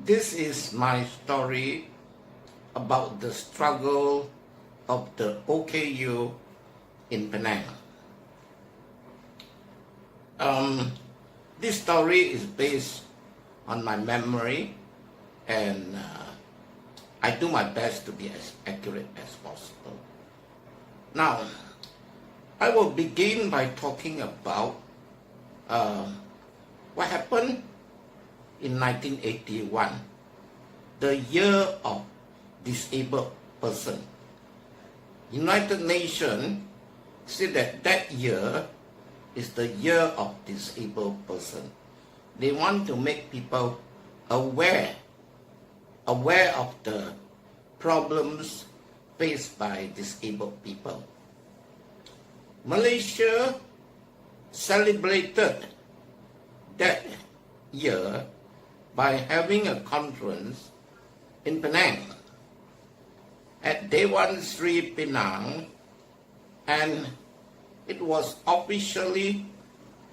This is my story about the struggle of the OKU in Penang. This story is based on my memory, and I do my best to be as accurate as possible. Now, I will begin by talking about what happened in 1981, the year of disabled person. United Nations said that that year is the year of disabled person. They want to make people aware of the problems faced by disabled people. Malaysia celebrated that year by having a conference in Penang at Dewan Sri Penang, and it was officially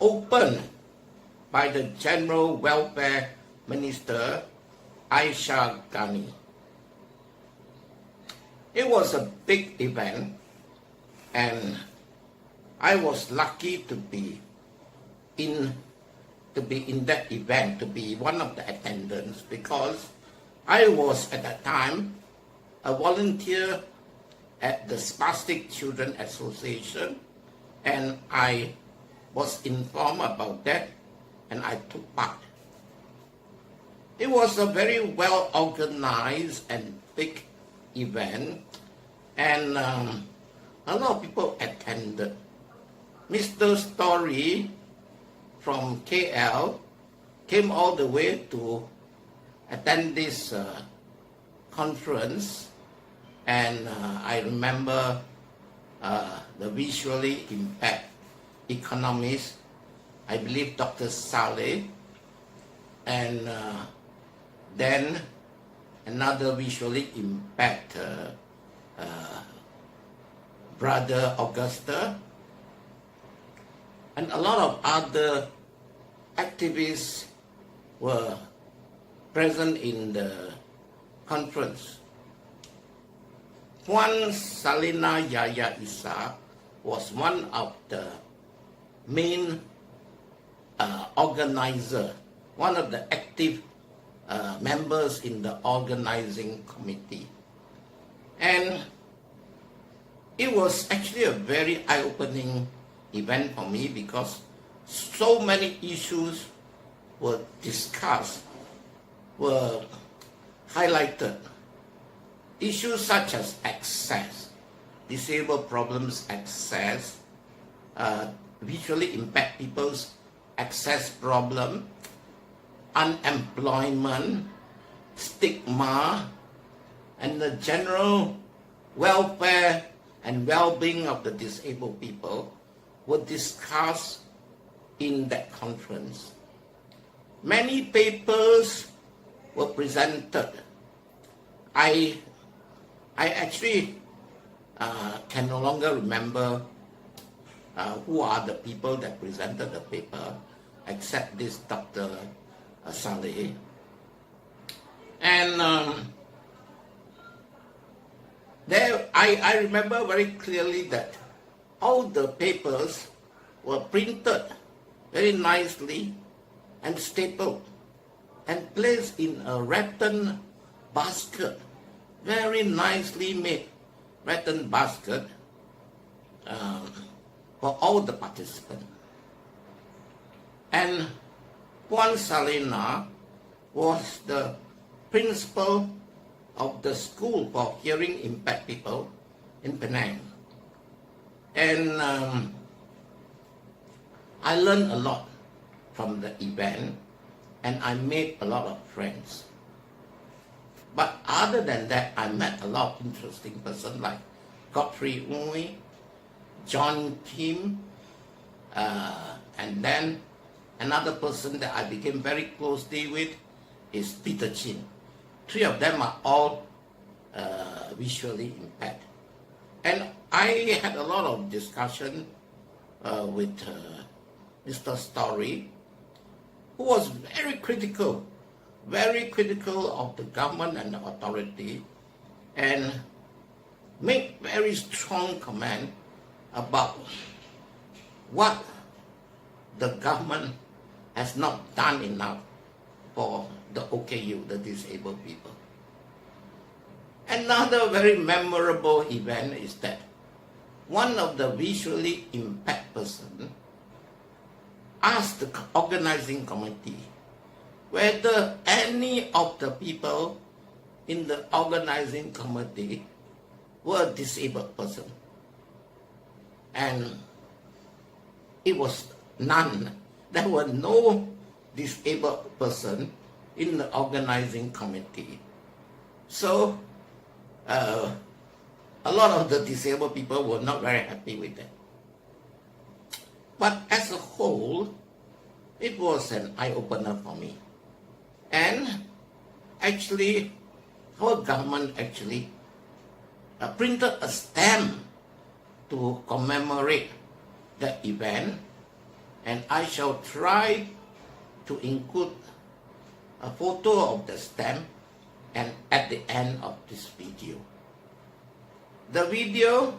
opened by the General Welfare Minister Aisha Ghani. It was a big event, and I was lucky to be in that event, to be one of the attendants, because I was at that time a volunteer at the Spastic Children Association, and I was informed about that, and I took part. It was a very well organized and big event, and a lot of people attended. Mr. Story from KL came all the way to attend this conference, and I remember the visually impaired economist, I believe Dr. Saleh, and then another visually impaired brother Augusta, and a lot of other activists were present in the conference. Puan Salina Yaya Isa was one of the main organizer, one of the active members in the organizing committee. And it was actually a very eye-opening event for me, because so many issues were discussed, were highlighted. Issues such as access, disabled problems access, visually impaired people's access problem, unemployment, stigma, and the general welfare and well-being of the disabled people were discussed in that conference. Many papers were presented. I actually can no longer remember who are the people that presented the paper, except this Dr. Saleh. And I remember very clearly that all the papers were printed very nicely and stapled and placed in a rattan basket, very nicely made rattan basket for all the participants. And Puan Salina was the principal of the school for hearing impaired people in Penang. And I learned a lot from the event, and I made a lot of friends. But other than that, I met a lot of interesting persons like Godfrey Uy, John Kim, and then another person that I became very closely with is Peter Chin. Three of them are all visually impaired. And I had a lot of discussion with Mr. Story, who was very critical very critical of the government and the authority, and make very strong comment about what the government has not done enough for the OKU, the disabled people. Another very memorable event is that one of the visually impaired person asked the organizing committee whether any of the people in the organizing committee were a disabled person. And it was none. There were no disabled person in the organizing committee. So, a lot of the disabled people were not very happy with that. But as a whole, it was an eye-opener for me. And actually, our government actually printed a stamp to commemorate that event, and I shall try to include a photo of the stamp and at the end of this video. The video,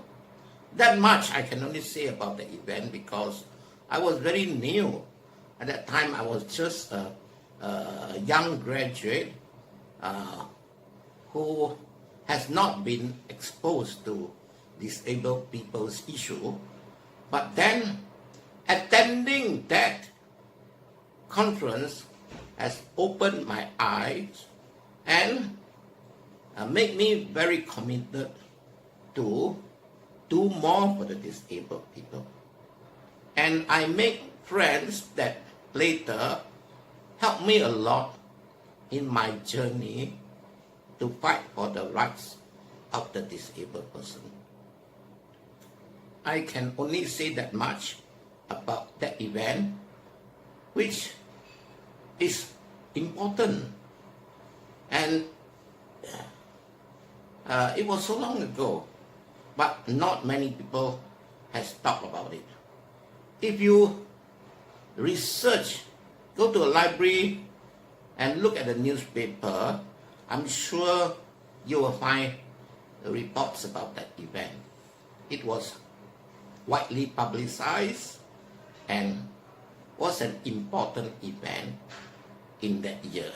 that much I can only say about the event because I was very new. At that time, I was just a young graduate who has not been exposed to disabled people's issue. But then, attending that conference has opened my eyes and made me very committed to do more for the disabled people. And I make friends that later helped me a lot in my journey to fight for the rights of the disabled person. I can only say that much about that event, which is important. And it was so long ago, but not many people has talked about it. If you research, go to a library and look at the newspaper, I'm sure you will find reports about that event. It was widely publicized and was an important event in that year.